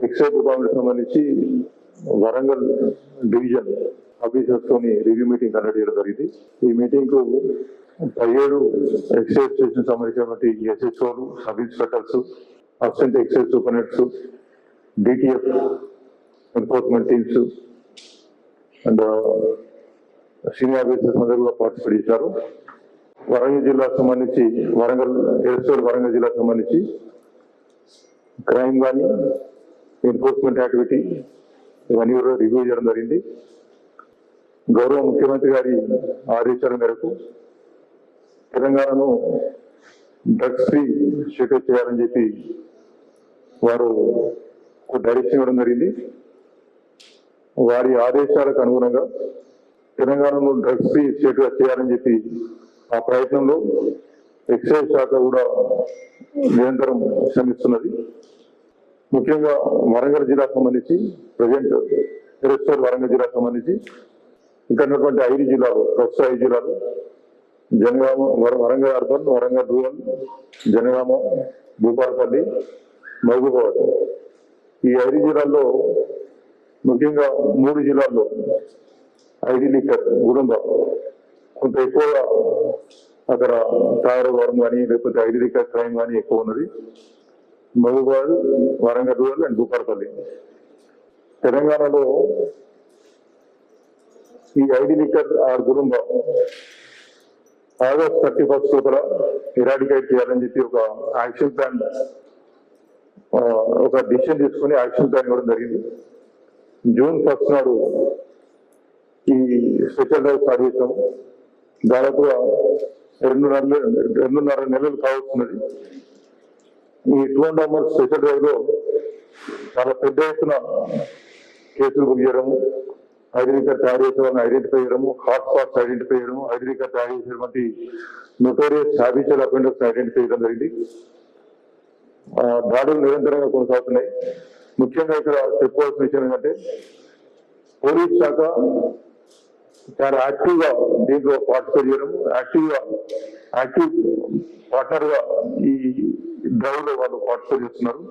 Excise department సంబంధించి Warangal division officers తోని review meeting conduct చేయడం జరిగింది. ఈ మీటింగ్ కు 17 ఎక్సైజ్ స్టేషన్ సంబంధించినటువంటి ఎస్హెచ్ఓలు, sub inspectors, assistant excise superintendents, DTF enforcement teams and senior officers అందరూ కూడా పార్టిసిపేట్ చేశారు. వరంగల్ జిల్లాకు సంబంధించి వరంగల్ జిల్లాకు సంబంధించి క్రైమ్ కానీ ఎన్ఫోర్స్మెంట్ యాక్టివిటీ ఇవన్నీ కూడా రివ్యూ చేయడం జరిగింది. గౌరవ ముఖ్యమంత్రి గారి ఆదేశాల మేరకు తెలంగాణను డ్రగ్స్ ఫ్రీ స్టేట్ చేయాలని చెప్పి వారు డైరెక్షన్ ఇవ్వడం జరిగింది. వారి ఆదేశాలకు అనుగుణంగా తెలంగాణను డ్రగ్స్ ఫ్రీ స్టేట్ గా చేయాలని చెప్పి ఆ ప్రయత్నంలో ఎక్సైజ్ శాఖ కూడా నిరంతరం శ్రమిస్తున్నది. ముఖ్యంగా వరంగల్ జిల్లాకు సంబంధించి ప్రజెంట్ వరంగల్ జిల్లాకు సంబంధించి ఇక్కడ ఉన్నటువంటి 5 జిల్లాలు, ప్రస్తుత 5 జిల్లాలు జనగామ, వరంగల్ అర్బన్, వరంగల్ రూరల్, జనగామ, భూపాలపల్లి, మహబూబాబాద్ ఈ 5 జిల్లాల్లో ముఖ్యంగా 3 జిల్లాల్లో ఐడి లిక్కర్ గుడంబ కొంత ఎక్కువగా అక్కడ తయారవడం కానీ లేకపోతే ఐడి లిక్కర్ క్రైమ్ కానీ ఎక్కువ ఉన్నది. Mahabubabad, Warangal rural and Bhupalpally. తెలంగాణలో ఈ ఐడి లిక్కర్ గుడంబ ఆగస్ట్ 31 లోపల ఎరాడికేట్ చేయాలని చెప్పి ఒక యాక్షన్ ప్లాన్, ఒక డిసిషన్ తీసుకుని యాక్షన్ ప్లాన్ ఇవ్వడం జరిగింది. జూన్ 1 నాడు ఈ స్పెషల్ డ్రైవ్ స్టార్ట్ చేసాము. దాదాపుగా 2.5 నెలలు కావస్తున్నది. ఈ 2.5 months స్పెషల్ డ్రైవ్ లో చాలా పెద్ద ఎత్తున కేసులు బుక్ చేయడము, ఐడి లిక్కర్ తయారు చేసే వాళ్ళని ఐడెంటిఫై చేయడము, హాట్ స్పాట్స్ ఐడెంటిఫై చేయడము, ఐడి లిక్కర్ తయారు చేసేటువంటి నోటోరియస్ హ్యాబిచువల్ అఫెండర్స్ ఐడెంటిఫై చేయడం జరిగింది. దాడులు నిరంతరంగా కొనసాగుతున్నాయి. ముఖ్యంగా ఇక్కడ చెప్పుకోవాల్సిన విషయం ఏంటంటే పోలీస్ శాఖ చాలా యాక్టివ్ గా దీంట్లో పార్టిసిపేట్ చేయడం, యాక్టివ్ పార్ట్నర్ గా ఈ డ్రైవ్ లో వాళ్ళు పార్టిసిపేట్ చేస్తున్నారు.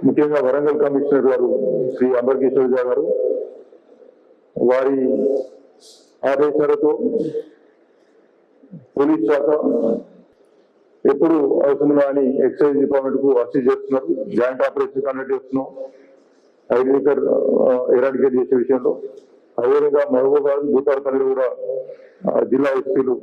ముఖ్యంగా వరంగల్ కమిషనర్ గారు శ్రీ అంబర్ కిషోర్ ఝా గారు వారి ఆదేశాలతో పోలీస్ శాఖ ఎప్పుడు అవసరమా అని ఎక్సైజ్ డిపార్ట్మెంట్ కు అసిస్ట్ చేస్తున్నారు. జాయింట్ ఆపరేషన్ కండక్ట్ చేస్తున్నాం ఐడి లిక్కర్ ఎరాడికేట్ చేసే విషయంలో. అదేవిధంగా మహబూబాబాద్, భూపాలపల్లి కూడా జిల్లా ఎస్పీలు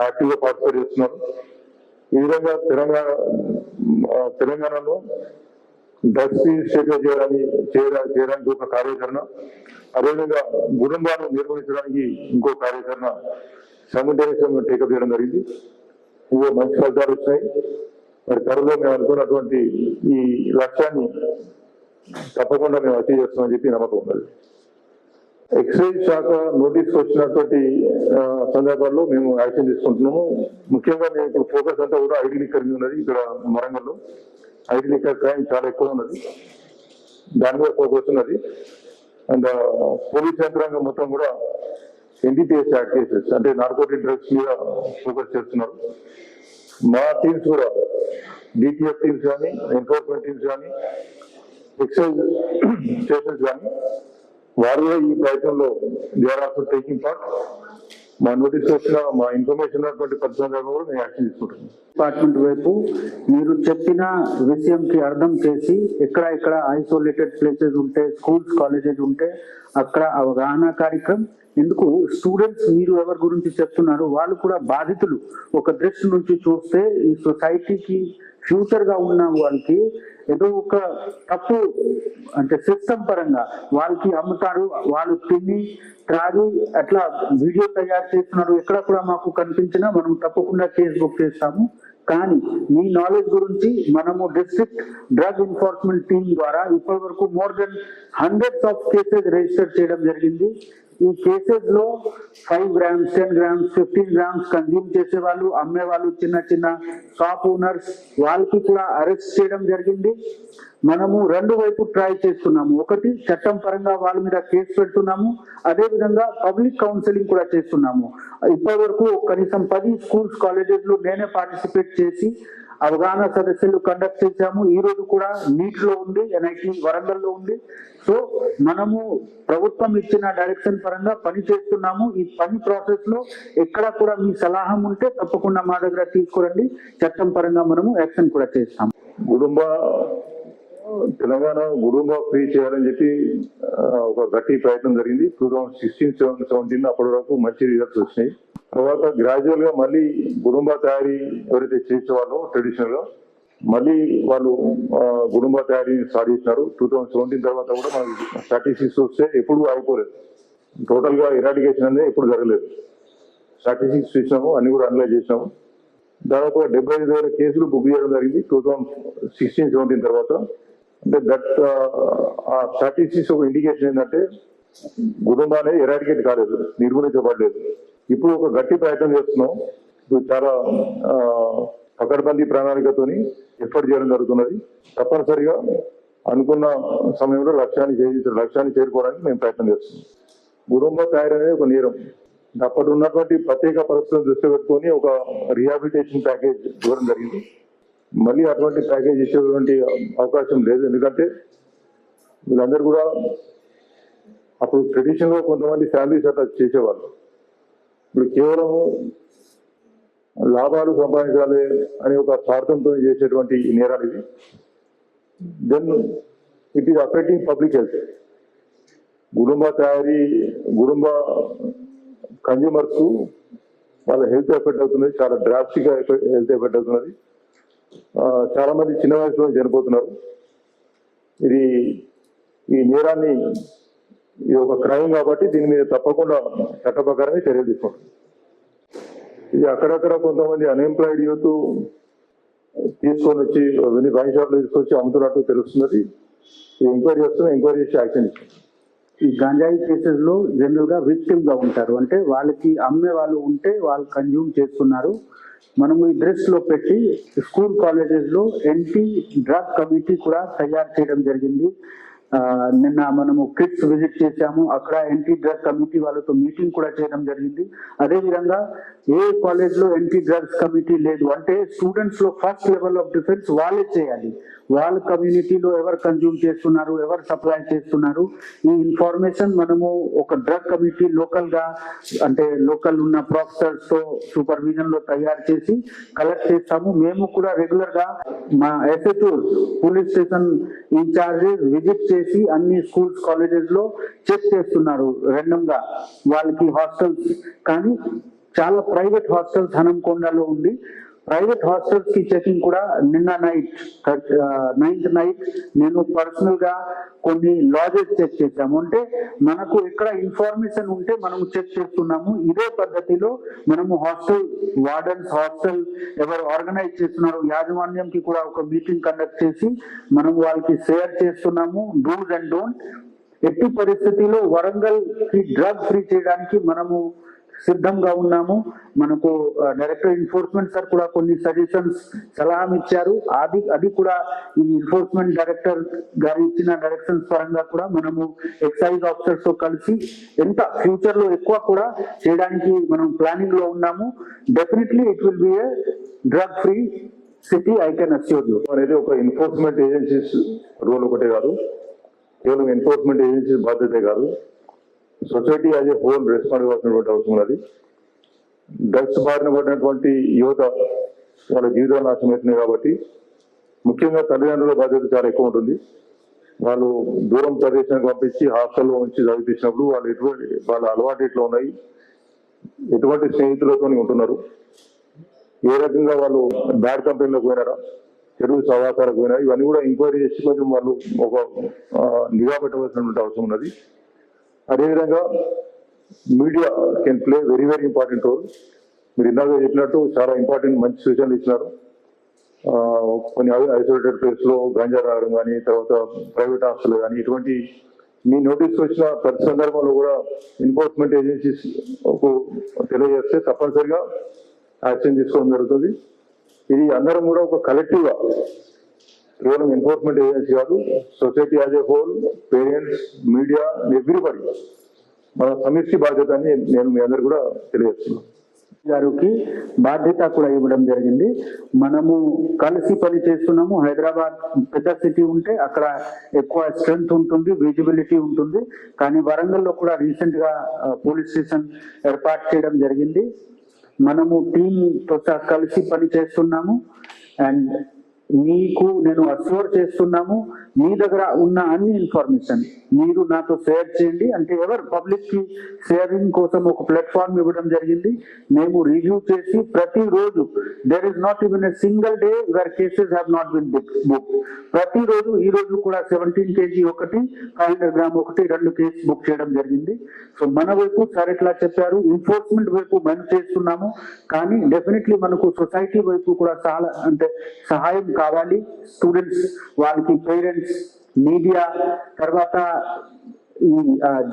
యాక్టివ్ గా పార్టిసిపేట్ చేస్తున్నారు. ఈ విధంగా తెలంగాణలో డ్రగ్స్ స్టేట్ చేయడానికి ఒక కార్యాచరణ, అదేవిధంగా గుడంబాను నిర్వహించడానికి ఇంకో కార్యాచరణ సైమల్టేనియస్గా టేకప్ చేయడం జరిగింది. ఇవో మంచి ఫలితాలు వచ్చినాయి. మరి త్వరలో మేము అనుకున్నటువంటి ఈ లక్ష్యాన్ని తప్పకుండా మేము అచీవ్ చేస్తామని చెప్పి నమ్మకం ఉన్నది. ఎక్సైజ్ శాఖ నోటీస్ వచ్చినటువంటి సందర్భాల్లో మేము యాక్షన్ తీసుకుంటున్నాము. ముఖ్యంగా మేము ఇప్పుడు ఫోకస్ అంతా కూడా ఐడి లిక్కర్ మీద ఉన్నది. ఇక్కడ వరంగల్లో ఐడి లిక్కర్ క్రైమ్ చాలా ఎక్కువ ఉన్నది, దాని మీద ఫోకస్ ఉన్నది. అండ్ పోలీస్ యంత్రాంగం మొత్తం కూడా ఎన్డీపీఎస్ యాక్ట్ కేసెస్ అంటే నార్కోటిక్ డ్రగ్స్ మీద ఫోకస్ చేస్తున్నారు. మా టీమ్స్ కూడా డిటిఎఫ్ టీమ్స్ కానీ, ఎన్ఫోర్స్మెంట్ టీమ్స్ కానీ, ఎక్సైజ్ స్టేషన్స్ కానీ వారు ఈ ప్రయత్నంలో they are also taking part. మా నోటీస్ వచ్చిన మా ఇన్ఫర్మేషన్ ఉన్నటువంటి పరిస్థితుల్లో కూడా మేము యాక్షన్ తీసుకుంటున్నాం. డిపార్ట్మెంట్ వైపు మీరు చెప్పిన విషయంకి అర్థం చేసి ఎక్కడ ఐసోలేటెడ్ ప్లేసెస్ ఉంటే, స్కూల్స్, కాలేజెస్ ఉంటే అక్కడ అవగాహన కార్యక్రమం. ఎందుకు స్టూడెంట్స్ మీరు ఎవరి గురించి చెప్తున్నారు, వాళ్ళు కూడా బాధితులు. ఒక దృష్టి నుంచి చూస్తే ఈ సొసైటీకి ఫ్యూచర్ గా ఉన్న వాళ్ళకి ఏదో ఒక తప్పు అంటే సిస్టమ్ పరంగా వాళ్ళకి అమ్ముతారు, వాళ్ళు తిని త్రాగి అట్లా వీడియో తయారు చేస్తున్నారు. ఎక్కడ కూడా మాకు కనిపించినా మనం తప్పకుండా కేసు బుక్ చేస్తాము. కానీ మీ నాలెడ్జ్ గురించి మనము డిస్ట్రిక్ట్ డ్రగ్ ఎన్ఫోర్స్మెంట్ టీమ్ ద్వారా ఇప్పటి వరకు more than 100s of cases register చేయడం జరిగింది. ఈ కేసెస్ లో 5 grams, 10 grams, 15 grams కన్జ్యూమ్ చేసే వాళ్ళు, అమ్మే వాళ్ళు, చిన్న షాప్ ఓనర్స్ వాళ్ళకి కూడా అరెస్ట్ చేయడం జరిగింది. మనము 2 వైపు ట్రై చేస్తున్నాము. ఒకటి చట్టం పరంగా వాళ్ళ మీద కేసు పెడుతున్నాము, అదే విధంగా పబ్లిక్ కౌన్సిలింగ్ కూడా చేస్తున్నాము. ఇప్పటి వరకు కనీసం 10 స్కూల్స్, కాలేజెస్ లో నేనే పార్టిసిపేట్ చేసి అవగాహన సదస్సులు కండక్ట్ చేశాము. ఈ రోజు కూడా నీట్ లో ఉంది, NIT వరంగల్లో ఉంది. సో మనము ప్రభుత్వం ఇచ్చిన డైరెక్షన్ పరంగా పని చేస్తున్నాము. ఈ పని ప్రాసెస్ లో ఎక్కడ కూడా మీ సలహా ఉంటే తప్పకుండా మా దగ్గర తీసుకురండి. చట్టం పరంగా మనము యాక్షన్ కూడా చేస్తాం. తెలంగాణ గుడుంబా ఫ్రీ చేయాలని చెప్పి ఒక గట్టి ప్రయత్నం జరిగింది. 2016-17 అప్పటి వరకు మంచి రిజల్ట్స్ వచ్చినాయి. తర్వాత గ్రాడ్యువల్ గా మళ్ళీ గుడుంబా తయారీ ఎవరైతే చేసేవాళ్ళో ట్రెడిషనల్ గా మళ్ళీ వాళ్ళు గుడుంబా తయారీని స్టార్ట్ చేసినారు. 2017 తర్వాత కూడా మనకి స్టాటిస్టిక్స్ వస్తే ఎప్పుడు అయిపోలేదు. టోటల్ గా ఎరాడికేషన్ అనేది ఎప్పుడు జరగలేదు. స్టాటిస్టిక్స్ చూసినాము, అన్ని కూడా అనలైజ్ చేసినాము. దాదాపు 75,000 కేసులు బుక్ చేయడం జరిగింది 2016-17 తర్వాత. అంటే దట్ ఆ స్టాటిస్టిక్స్ ఒక ఇండికేషన్ ఏంటంటే గుడుంబా అనేది ఎరాడికేట్ కాలేదు, నిర్మూలించబడలేదు. ఇప్పుడు ఒక గట్టి ప్రయత్నం చేస్తున్నాం. ఇప్పుడు చాలా పకడ్బందీ ప్రణాళికతోని ఎఫర్ట్ చేయడం జరుగుతున్నది. తప్పనిసరిగా అనుకున్న సమయంలో లక్ష్యాన్ని చేరుకోవడానికి మేము ప్రయత్నం చేస్తున్నాం. గుడుంబా తయారీ అనేది ఒక నేరం. అప్పటి ఉన్నటువంటి ప్రత్యేక పరిస్థితులను దృష్టి పెట్టుకొని ఒక రిహాబిలిటేషన్ ప్యాకేజ్ ఇవ్వడం జరిగింది. మళ్ళీ అటువంటి ప్యాకేజ్ ఇచ్చేటువంటి అవకాశం లేదు. ఎందుకంటే వీళ్ళందరూ కూడా అప్పుడు ట్రెడిషనల్ గా కొంతమంది ఫ్యామిలీస్ అట్లా చేసేవాళ్ళు. ఇప్పుడు కేవలం లాభాలు సంపాదించాలి అనే ఒక స్వార్థంతో చేసేటువంటి నేరాలు ఇది. Then it is affecting public health. గుడుంబా తయారీ, గుడుంబా కన్జ్యూమర్స్ వాళ్ళ హెల్త్ ఎఫెక్ట్ అవుతుంది, చాలా డ్రాస్టిక్ గా హెల్త్ ఎఫెక్ట్ అవుతున్నది. చాలా మంది చిన్న వయసులో చనిపోతున్నారు. ఈ నేరాన్ని ఇది ఒక క్రైమ్ కాబట్టి దీని మీద తప్పకుండా చట్ట ప్రకారమే చర్యలు తీసుకుంటుంది. ఇది అక్కడక్కడ కొంతమంది అన్ఎంప్లాయిడ్ యూత్ తీసుకొని వచ్చి వైన్ షాప్లో తీసుకొచ్చి అమ్ముతున్నట్టు తెలుస్తున్నది. ఎంక్వైరీ చేస్తున్నాం, ఎంక్వైరీ చేసి యాక్షన్ ఇస్తున్నాం. ఈ గంజాయి కేసెస్ లో జనరల్ గా విక్టిమ్ గా ఉంటారు. అంటే వాళ్ళకి అమ్మే వాళ్ళు ఉంటే వాళ్ళు కన్జ్యూమ్ చేస్తున్నారు. మనము ఈ దృష్టిలో పెట్టి స్కూల్ కాలేజెస్ లో యాంటీ డ్రగ్ కమిటీ కూడా తయారు చేయడం జరిగింది. నిన్న మనము కిడ్స్ విజిట్ చేశాము. అక్కడ యాంటీ డ్రగ్ కమిటీ వాళ్ళతో మీటింగ్ కూడా చేయడం జరిగింది. అదే విధంగా ఏ కాలేజ్ లో యాంటీ డ్రగ్స్ కమిటీ లేదు అంటే స్టూడెంట్స్ లో ఫస్ట్ లెవెల్ ఆఫ్ డిఫెన్స్ వాళ్ళే చేయాలి. వాళ్ళ కమ్యూనిటీలో ఎవరు కన్జ్యూమ్ చేస్తున్నారు, ఎవరు సప్లై చేస్తున్నారు, ఈ ఇన్ఫర్మేషన్ మనము ఒక డ్రగ్ కమిటీ లోకల్ గా అంటే లోకల్ ఉన్న ప్రొఫెసర్స్ తో సూపర్విజన్ లో తయారు చేసి కలెక్ట్ చేస్తాము. మేము కూడా రెగ్యులర్ గా మా SHO police station in-charges visit చేసి అన్ని స్కూల్స్ కాలేజెస్ లో చెక్ చేస్తున్నారు ర్యాండమ్ గా వాళ్ళకి హాస్టల్స్. కానీ చాలా ప్రైవేట్ హాస్టల్స్ హనంకొండలో ఉంది. ప్రైవేట్ హాస్టల్స్ కి చెకింగ్ కూడా నిన్న నైన్త్ నైట్ నేను పర్సనల్ గా కొన్ని లాజెస్ చెక్ చేశాము. అంటే మనకు ఎక్కడ ఇన్ఫర్మేషన్ ఉంటే మనము చెక్ చేస్తున్నాము. ఇదే పద్ధతిలో మనము హాస్టల్ వార్డన్స్, హాస్టల్ ఎవరు ఆర్గనైజ్ చేస్తున్నారు యాజమాన్యంకి కూడా ఒక మీటింగ్ కండక్ట్ చేసి మనము వాళ్ళకి షేర్ చేస్తున్నాము డూస్ అండ్ డోంట్. ఎట్టి పరిస్థితిలో వరంగల్ కి డ్రగ్ ఫ్రీ చేయడానికి మనము సిద్ధంగా ఉన్నాము. మనకు డైరెక్టర్ ఎన్ఫోర్స్మెంట్ సార్ కూడా కొన్ని సజెషన్స్ సలహా ఇచ్చారు. అది కూడా ఈ ఎన్ఫోర్స్మెంట్ డైరెక్టర్ గారు ఇచ్చిన డైరెక్షన్స్ పరంగా కూడా మనము ఎక్సైజ్ ఆఫీసర్స్ తో కలిసి ఎంత ఫ్యూచర్ లో ఎక్కువ కూడా చేయడానికి మనం ప్లానింగ్ లో ఉన్నాము. Definitely it will be a drug free city, I can assure you. అనేది ఒక ఎన్ఫోర్స్మెంట్ ఏజెన్సీస్ రోల్ ఒకటే కాదు, కేవలం ఎన్ఫోర్స్మెంట్ ఏజెన్సీస్ బాధ్యతే కాదు, society as a whole respond ఇవ్వాల్సినటువంటి అవసరం ఉన్నది. డ్రగ్స్ బారిన పడినటువంటి యువత వాళ్ళ జీవితాలు నాశనం అవుతున్నాయి కాబట్టి ముఖ్యంగా తల్లిదండ్రుల బాధ్యత చాలా ఎక్కువ ఉంటుంది. వాళ్ళు దూరం ప్రదేశానికి పంపించి హాస్టల్లో ఉంచి చదివించినప్పుడు వాళ్ళ అలవాటు ఎట్లా ఉన్నాయి, ఎటువంటి స్నేహితులతో ఉంటున్నారు, ఏ రకంగా వాళ్ళు బ్యాడ్ కంపెనీలోకి పోయినారా, చెడు సహకారాలకు పోయినారా, ఇవన్నీ కూడా ఎంక్వైరీ చేసి కొంచెం వాళ్ళు ఒక నిఘా పెట్టవలసినటువంటి అవసరం ఉన్నది. అదేవిధంగా media can play very very important role. మీరు ఇందాక చెప్పినట్టు చాలా ఇంపార్టెంట్ మంచి సూచనలు ఇచ్చినారు. కొన్ని ఐసోలేటెడ్ ప్లేస్ లో గంజా రావడం కానీ, తర్వాత ప్రైవేట్ హాస్టల్ కానీ, ఇటువంటి మీ నోటీస్ వచ్చిన ప్రతి సందర్భంలో కూడా ఎన్ఫోర్స్మెంట్ ఏజెన్సీస్ తెలియజేస్తే తప్పనిసరిగా యాక్షన్ తీసుకోవడం జరుగుతుంది. ఇది అందరం కూడా ఒక కలెక్టివ్ గా, కేవలం ఎన్ఫోర్స్మెంట్ ఏజెన్సీ కాదు, society as a whole, parents, media, everybody మన సమిష్టి బాధ్యత అని నేను మీ అందరు కూడా తెలియజేస్తున్నాను. గారికి బాధ్యత కూడా ఇవ్వడం జరిగింది. మనము కలిసి పని చేస్తున్నాము. హైదరాబాద్ పెద్ద సిటీ ఉంటే అక్కడ ఎక్కువ స్ట్రెంగ్త్ ఉంటుంది, విజిబిలిటీ ఉంటుంది. కానీ వరంగల్లో కూడా రీసెంట్ గా పోలీస్ స్టేషన్ ఏర్పాటు చేయడం జరిగింది. మనము టీంతో కలిసి పని చేస్తున్నాము. అండ్ మీకు నేను అష్యూర్ చేస్తున్నాము, మీ దగ్గర ఉన్న అన్ని ఇన్ఫర్మేషన్ మీరు నాతో షేర్ చేయండి. అంటే ఎవరు పబ్లిక్ కి షేరింగ్ కోసం ఒక ప్లాట్ఫామ్ ఇవ్వడం జరిగింది. మేము రివ్యూ చేసి ప్రతిరోజు there is not even a single day where cases have not been book. ప్రతిరోజు ఈ రోజు కూడా 17 kg ఒకటి, 500 గ్రామ్ ఒకటి, 2 కేసు బుక్ చేయడం జరిగింది. సో మన వైపు సార్ ఎట్లా చెప్పారు, ఎన్ఫోర్స్మెంట్ వైపు మనం చేస్తున్నాము. కానీ డెఫినెట్లీ మనకు సొసైటీ వైపు కూడా చాలా అంటే సహాయం కావాలి. స్టూడెంట్స్, వాళ్ళకి పేరెంట్స్, మీడియా, తర్వాత ఈ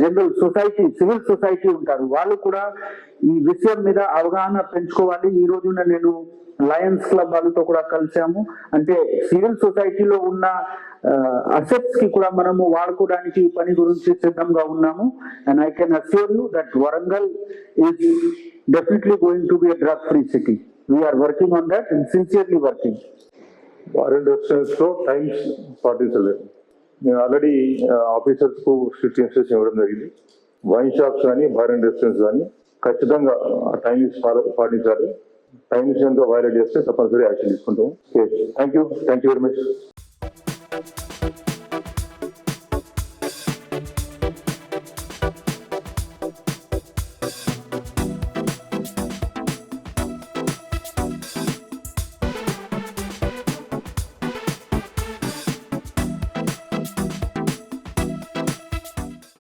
జనరల్ సొసైటీ, సివిల్ సొసైటీ ఉంటారు, వాళ్ళు కూడా ఈ విషయం మీద అవగాహన పెంచుకోవాలి. ఈ రోజున నేను లయన్స్ క్లబ్ వాళ్ళతో కూడా కలిసాము. అంటే సివిల్ సొసైటీలో ఉన్న అసెట్స్ కి కూడా మనము వాడుకోవడానికి ఈ పని గురించి సిద్ధంగా ఉన్నాము. And I can assure you that Warangal is definitely going to be a drug free city. We're working on that and sincerely working. Bar and restaurants లో టైమ్స్ పాటించలేదు. నేను ఆల్రెడీ ఆఫీసర్స్ కు స్ట్రిక్ట్ ఇన్స్ట్రక్షన్ ఇవ్వడం జరిగింది. వైన్ షాప్స్ కానీ bar and restaurants కానీ ఖచ్చితంగా ఆ టైమింగ్స్ పాటించాలి. టైమింగ్స్ కనుక వైలేట్ చేస్తే తప్పనిసరి యాక్షన్ తీసుకుంటాము. Thank you very much.